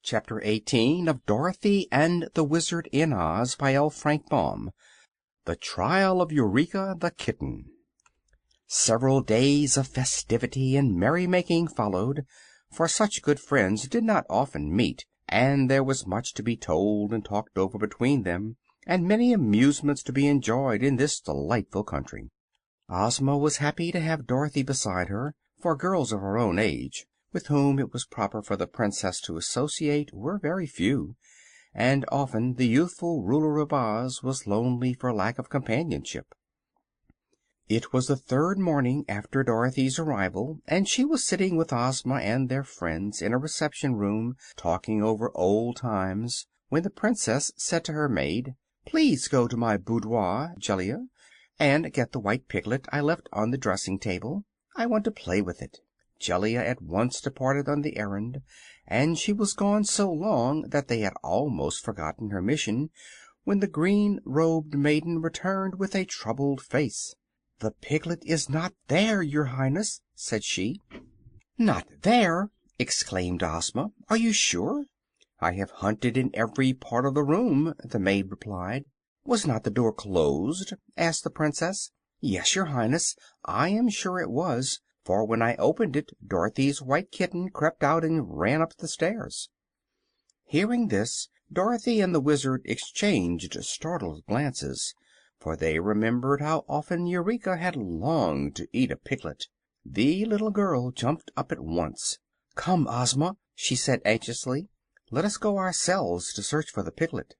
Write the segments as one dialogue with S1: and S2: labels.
S1: Chapter 18 of Dorothy and the Wizard in Oz by L. Frank Baum. The Trial of Eureka the Kitten. Several days of festivity and merrymaking followed, for such good friends did not often meet, and there was much to be told and talked over between them, and many amusements to be enjoyed in this delightful country. Ozma was happy to have Dorothy beside her, for girls of her own age with whom it was proper for the Princess to associate were very few, and often the youthful ruler of Oz was lonely for lack of companionship. It was the third morning after Dorothy's arrival, and she was sitting with Ozma and their friends in a reception room talking over old times, when the Princess said to her maid, "Please go to my boudoir, Jellia, and get the white piglet I left on the dressing table. I want to play with it." Jellia at once departed on the errand, and she was gone so long that they had almost forgotten her mission when the green-robed maiden returned with a troubled face. "The piglet is not there, your Highness," said she. "Not there!" exclaimed Ozma. "Are you sure?" "I have hunted in every part of the room," the maid replied. "Was not the door closed?" asked the Princess. "Yes, your Highness, I am sure it was, for when I opened it Dorothy's white kitten crept out and ran up the stairs." Hearing this, Dorothy and the Wizard exchanged startled glances, for they remembered how often Eureka had longed to eat a piglet. The little girl jumped up at once. "Come, Ozma," she said anxiously, "let us go ourselves to search for the piglet."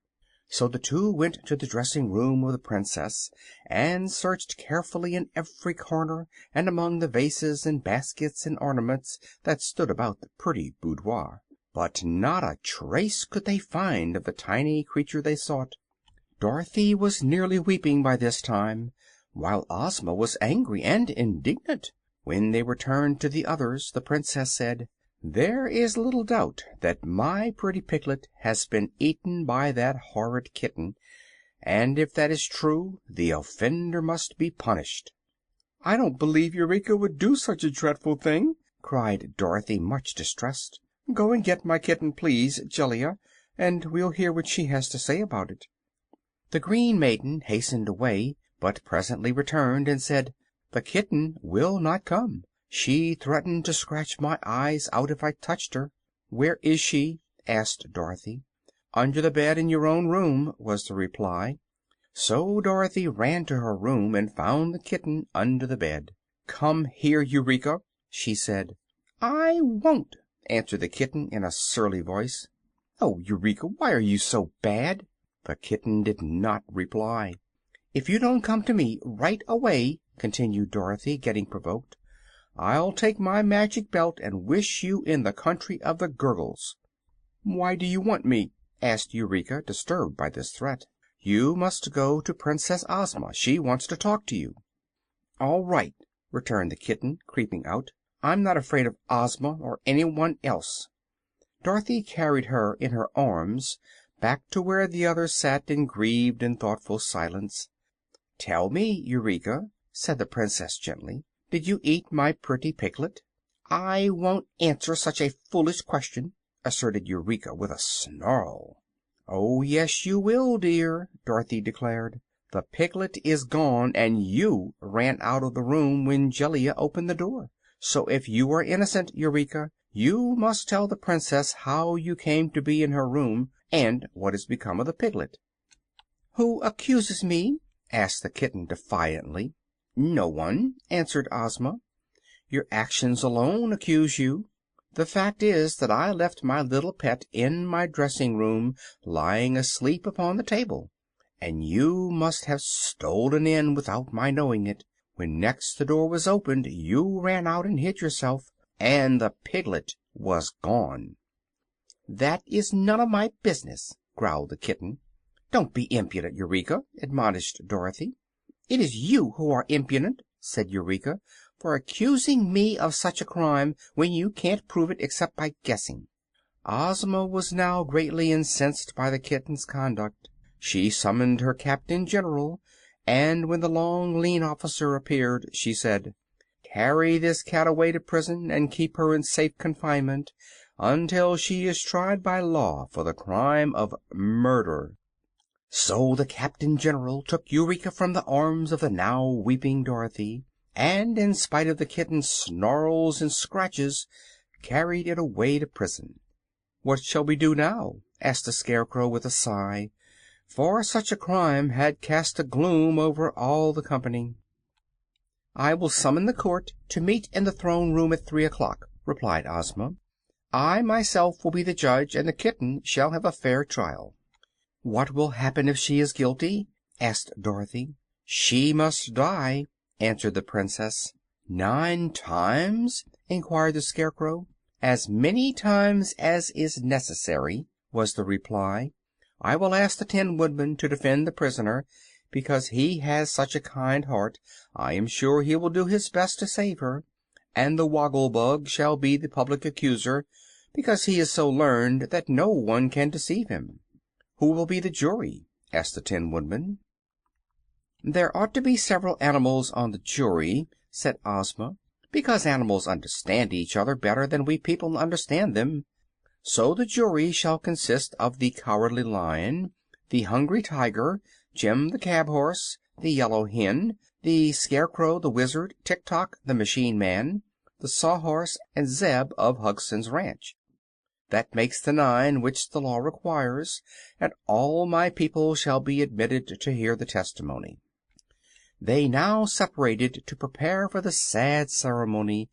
S1: So the two went to the dressing room of the Princess and searched carefully in every corner and among the vases and baskets and ornaments that stood about the pretty boudoir. But not a trace could they find of the tiny creature they sought. Dorothy was nearly weeping by this time, while Ozma was angry and indignant. When they returned to the others, the Princess said, "There is little doubt that my pretty piglet has been eaten by that horrid kitten, and if that is true the offender must be punished." "I don't believe Eureka would do such a dreadful thing," cried Dorothy, much distressed. "Go and get my kitten, please, Jellia, and we'll hear what she has to say about it." The green maiden hastened away, but presently returned and said, "The kitten will not come. She threatened to scratch my eyes out if I touched her." "Where is she?" asked Dorothy. "Under the bed in your own room," was the reply. So Dorothy ran to her room and found the kitten under the bed. "Come here, Eureka," she said. "I won't," answered the kitten in a surly voice. "Oh, Eureka, why are you so bad?" The kitten did not reply. "If you don't come to me right away," continued Dorothy, getting provoked, "I'll take my magic belt and wish you in the country of the Gurgles." "Why do you want me?" asked Eureka, disturbed by this threat. "You must go to Princess Ozma. She wants to talk to you." "All right," returned the kitten, creeping out. "I'm not afraid of Ozma or anyone else." Dorothy carried her in her arms back to where the others sat in grieved and thoughtful silence. "Tell me, Eureka," said the Princess gently, "did you eat my pretty piglet?" "I won't answer such a foolish question," asserted Eureka with a snarl. "Oh, yes, you will, dear," Dorothy declared. "The piglet is gone, and you ran out of the room when Jellia opened the door. So if you are innocent, Eureka, you must tell the Princess how you came to be in her room, and what has become of the piglet." "Who accuses me?" asked the kitten defiantly. "No one," answered Ozma. "Your actions alone accuse you. The fact is that I left my little pet in my dressing room, lying asleep upon the table, and you must have stolen in without my knowing it. When next the door was opened you ran out and hid yourself, and the piglet was gone." "That is none of my business," growled the kitten. "Don't be impudent, Eureka," admonished Dorothy. "It is you who are impudent," said Eureka, "for accusing me of such a crime when you can't prove it except by guessing." Ozma was now greatly incensed by the kitten's conduct. She summoned her Captain General, and when the long, lean officer appeared she said, "Carry this cat away to prison and keep her in safe confinement until she is tried by law for the crime of murder." So the Captain General took Eureka from the arms of the now weeping Dorothy, and, in spite of the kitten's snarls and scratches, carried it away to prison. "What shall we do now?" asked the Scarecrow with a sigh, for such a crime had cast a gloom over all the company. "I will summon the court to meet in the throne room at 3 o'clock," replied Ozma. "I myself will be the judge, and the kitten shall have a fair trial." "What will happen if she is guilty?" asked Dorothy. "She must die," answered the Princess. "9 times?" inquired the Scarecrow. "As many times as is necessary," was the reply. "I will ask the Tin Woodman to defend the prisoner. Because he has such a kind heart, I am sure he will do his best to save her. And the Woggle Bug shall be the public accuser, because he is so learned that no one can deceive him." "Who will be the jury?" asked the Tin Woodman. "There ought to be several animals on the jury," said Ozma, "because animals understand each other better than we people understand them. So the jury shall consist of the Cowardly Lion, the Hungry Tiger, Jim the Cab Horse, the Yellow Hen, the Scarecrow, the Wizard, Tik-Tok the Machine Man, the Sawhorse, and Zeb of Hugson's Ranch. That makes the 9 which the law requires, and all my people shall be admitted to hear the testimony." They now separated to prepare for the sad ceremony,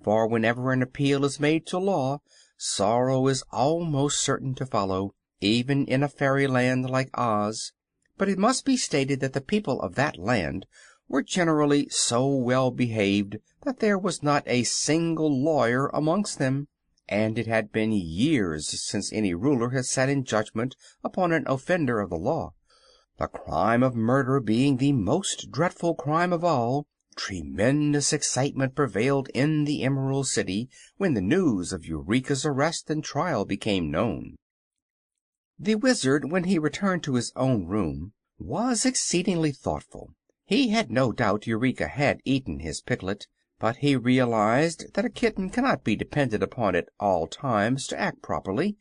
S1: for whenever an appeal is made to law, sorrow is almost certain to follow, even in a fairyland like Oz. But it must be stated that the people of that land were generally so well behaved that there was not a single lawyer amongst them, and it had been years since any ruler had sat in judgment upon an offender of the law. The crime of murder being the most dreadful crime of all, tremendous excitement prevailed in the Emerald City when the news of Eureka's arrest and trial became known. The Wizard, when he returned to his own room, was exceedingly thoughtful. He had no doubt Eureka had eaten his piglet, but he realized that a kitten cannot be depended upon at all times to act properly,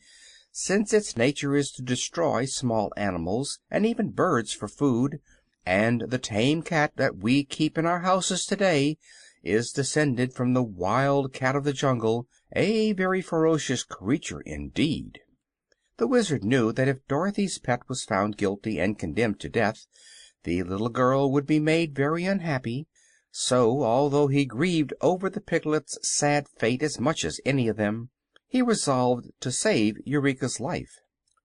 S1: since its nature is to destroy small animals and even birds for food, and the tame cat that we keep in our houses today is descended from the wild cat of the jungle, a very ferocious creature indeed. The Wizard knew that if Dorothy's pet was found guilty and condemned to death, the little girl would be made very unhappy. So, although he grieved over the piglet's sad fate as much as any of them, he resolved to save Eureka's life.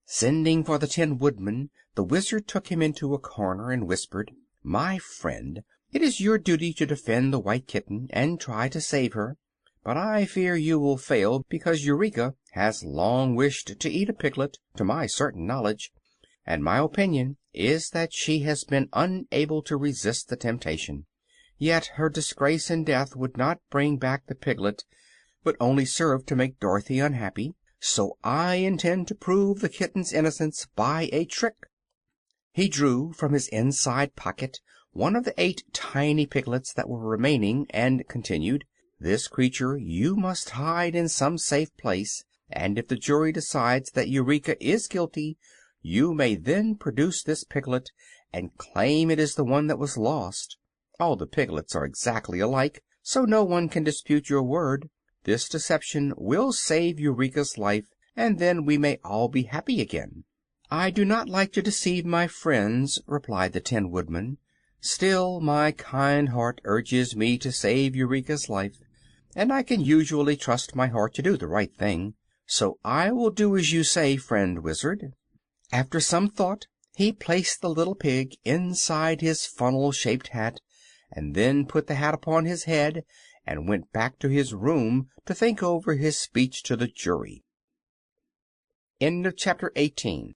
S1: Sending for the Tin Woodman, the Wizard took him into a corner and whispered, "My friend, it is your duty to defend the white kitten and try to save her. But I fear you will fail, because Eureka has long wished to eat a piglet, to my certain knowledge, and my opinion is that she has been unable to resist the temptation. Yet her disgrace and death would not bring back the piglet, but only serve to make Dorothy unhappy. So I intend to prove the kitten's innocence by a trick." He drew from his inside pocket one of the 8 tiny piglets that were remaining, and continued, "This creature you must hide in some safe place, and if the jury decides that Eureka is guilty, you may then produce this piglet and claim it is the one that was lost. All the piglets are exactly alike, so no one can dispute your word. This deception will save Eureka's life, and then we may all be happy again." "I do not like to deceive my friends," replied the Tin Woodman. "Still, my kind heart urges me to save Eureka's life, and I can usually trust my heart to do the right thing. So I will do as you say, friend Wizard." After some thought, he placed the little pig inside his funnel-shaped hat, and then put the hat upon his head and went back to his room to think over his speech to the jury. Chapter 18